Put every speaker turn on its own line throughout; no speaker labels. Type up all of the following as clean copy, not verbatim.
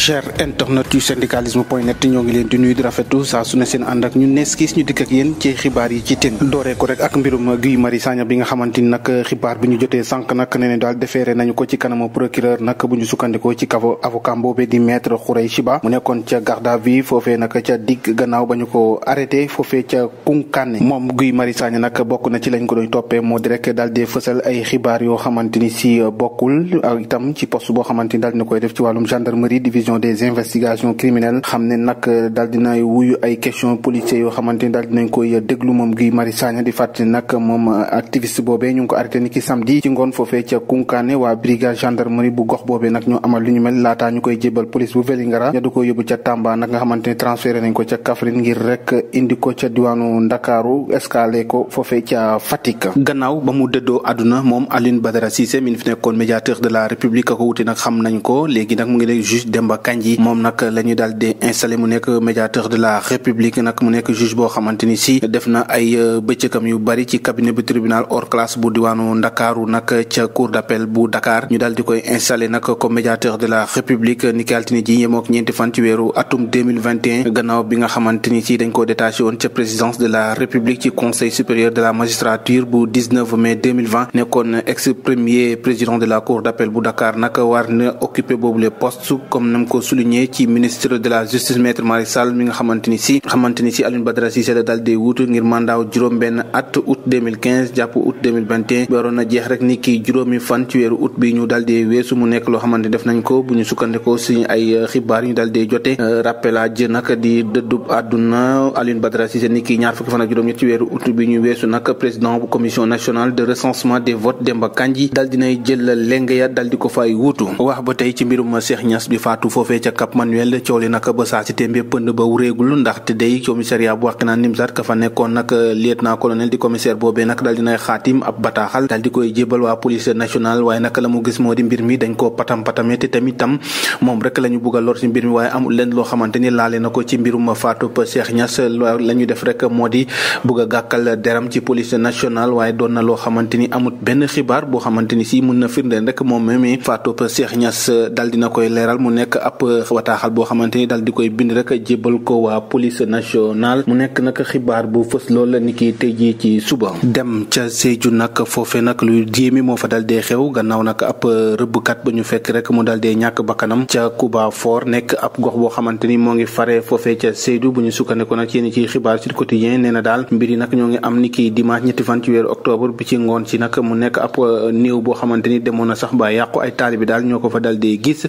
cher internet yu syndicalisme.net ñoo ngi leen di nuyu di rafetlu saa su ne seen ànd ak ñu nees kiis ñu dikk ak yéen ci xibaar yi ci tën dooree ko rek ak mbirum Guy Marius Sagna bi nga xamante ni nag xibaar bi ñu jotee sànq nag nee ne daal defeere nañu ko ci kanamu procureur nag bu ñu sukkandikoo ci kaw avocat boobee di maître Khoureychi Ba mu nekkoon ca garde à vue foofee nag ca digg gannaaw ba ñu ko arrêté foofee ca Koungheul moom Guy Marius Sagna nag bokk na ci lañ ko doon toppee moo di rek daal di fësal ay xibaar yoo xamante ni si bokkul ak itam ci poste boo xamante ni daal dina koy def ci wàllum gendarmerie division des investigations criminelles xam ne nag daal dinay wuyu ay question policiers yoo xamante ni daal dinañ koy déglu moom Guy Marius Sagna di fàttali nag moom activiste boobee ñu ngi ko arrêté ni ki samedi ci ngoon foofee ca Koungheul waa brigade gendarmerie bu gox boobee nag ñoo amal lu ñu mel laataa ñu koy jébal police bu Vélingara ña du ko yóbbu ca Tamba nag nga xamante ni transféré nañ ko ca Kaffrine ngir rek indi ko ca diwaanu Ndakaaru escalé ko foofee ca Fatick gannaaw ba mu dëddoo àdduna moom Alioune Badara Cissé mi fi nekkoon médiateur de la République ko wuti nag xam nañ ko léegi nag mu ngi nekk juge Demba Kandji moom nag la ñu daal di installé mu nekk médiateur de la République nag mu nekk juge boo xamante ni si def na ay bëccëgam yu bari ci cabinet bu tribunal hors classe bu diwaanu Ndakaaru nag ca cour d'appel bu Dakar ñu daal di koy installé nag comme médiateur de la République ni ki altine ji yemook ñeenti fan ci weeru atum 2021 gannaaw bi nga xamante ni si dañ ko détaché woon ca présidence de la République ci conseil supérieur de la magistrature bu 19 mai 2020 nekkoon ex premier président de la cour d'appel bu Dakar nag war na occupé boobu le poste comme nam ko souligné ci ministre de la justice maître Malick Sall mi nga xamante ni si Alioune Badara Cissé la daal di wuutu ngir mandat juróom-benn at août 2015 jàpp août 2021 bi waroon na jeex rek ni ki juróomi fan ci weeru août bi ñu daal di weesu mu nekk loo xamante def nañ ko bu ñu sukkandikoo si ay xibaar ñu daal di jote rappelage nag di dëddub àdduna Alioune Badara Cissé ni ki ñaar fukki fan ak juróom-ñett ci weeru août bi ñu weesu nag président bu commission nationale de recensement des votes Demba Kandji daal dinay jël leng ya daal di ko fay wuutu wax ba tey ci mbirum Cheikh Niass bi faatu foofee ca Cap Manuel coow li nag ba saa si témbee pënd ba wuréegul ndaxte day commissariat bu Wakhinane Nimzatt ka fa nekkoon nag lieutenant colonel di commissaire boobee nag daal dinay xaatim ab bataaxal daal di koy jébal waa police nationale waaye nag la mu gis moo di mbir mi dañ koo patam-patame te tamit tam moom rek la ñu bugg a lor ci mbir mi waaye amul leen loo xamante ni laale na ko ci mbirum faatu Cheikh Niass la ñu def rek moo di bugg a gàkkal deram ci police nationale waaye doon na loo xamante ni amut benn xibaar boo xamante ni si mën na firndeel rek moom même faatu Cheikh Niass daal dina koy leeral mu nekk ab wataaxal boo xamante ni daal di koy bind rek jébal ko waa police nationale mu nekk nag xibaar bu fës lool ni ki tey jii ci suba dem ca Sédhiou nag foofe nag lu jéemi moo fa dal dee xew gannaaw nag ab rëbbkat ba ñu fekk rek mu dal dee ñàkk bakkanam ca Kuba Fort nekk ab gox boo xamante ni moo ngi fare foofe ca Sédhiou bu ñu sukkandikoo nag yéen ci xibaar ci quotidien nee na daal mbir yi nag ñoo ngi am ni ki dimanche ñetti fan ci weeru octobre bi ci ngoon ci nag mu nekk ab néew boo xamante ni demoon na sax ba yàqu ay taalibe daal ñoo ko fa dal dee gis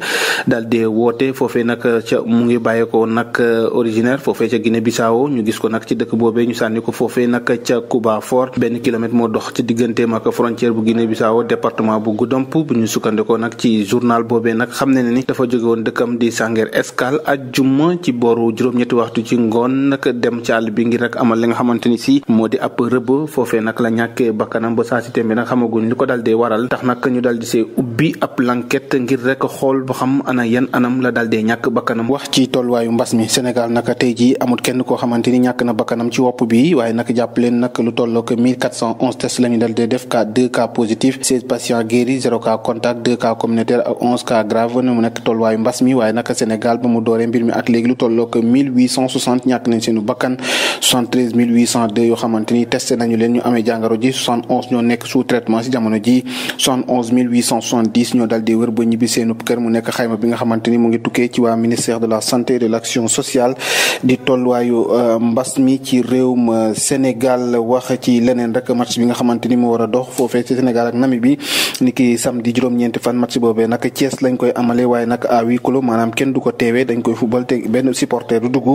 dal dee woote foofee nag ca mu ngi bàyyeekoo nag originaire foofee ca Guinée Bissau ñu gis ko nag ci dëkk boobee ñu sànni ko foofee nag ca Kuba Fort benn kilomètre moo dox ci digganteem ak frontière bu Guinée Bissau département bu Goudomp bu ñu sukkandikoo nag ci journal boobee nag xam ne ni dafa jóge woon dëkkam di Sanguer Escale ajjuma ci booru juróom-ñetti waxtu ci ngoon nag dem ci àll bi ngir rek amal li nga xamante ni si moo di ab rëbb foofee nag la ñàkkee bakkanam ba saa si tembe nag xamaguñ li ko dal dee waral tax nag ñu dal di see ubbi ab l'enquête ngir rek xool ba xam ana yan anam la dal dee ñàkk bakkanam wax ci tolluwaayu mbas mi Sénégal nag tey jii amul kenn koo xamante ni ñàkk na bakkanam ci wopp bi waaye nag jàpp leen nag lu tollook 1411 tests la ñu dal dee def cas 2 cas positifs 16 patients guéris 0 cas contact 2 cas communautaire ak 11 cas grave mu nekk tolluwaayu mbas mi waaye nag Sénégal ba mu dooree mbir mi ak léegi lu tollook 1860 ñàkk nañ seenu bakkan 73 802 yoo xamante ni testé nañu leen ñu amee jàngoro ji 71 ñoo nekk sous traitement si jamono ji 71 870 ñoo dal di wër ba ñibbi seenub kër mu nekk xayma bi nga xamante ni mu ngi tukkee ci waa ministère de la santé et de l'action sociale di tolluwaayu mbas mi ci réewum Sénégal wax ci leneen rek match bi nga xamante ni mu war a dox foofee ci Sénégal ak Namibie ni ki samedi juróom-ñeenti fan match boobee nag Thiès lañ koy amale waaye nag à huis clos maanaam kenn du ko teewee dañ koy football te benn supporter du dugg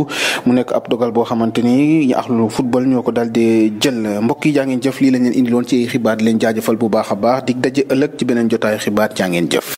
mu nekk ab dogal boo xamante ni axlu football ñoo ko daal di jël mbokk yi jaa ngeen jëf lii lañ leen indiloon ci xibaar di leen jaajëfal bu baax a baax dig daje ëllëg ci beneen jotaayu xibaar jaa ngeen jëf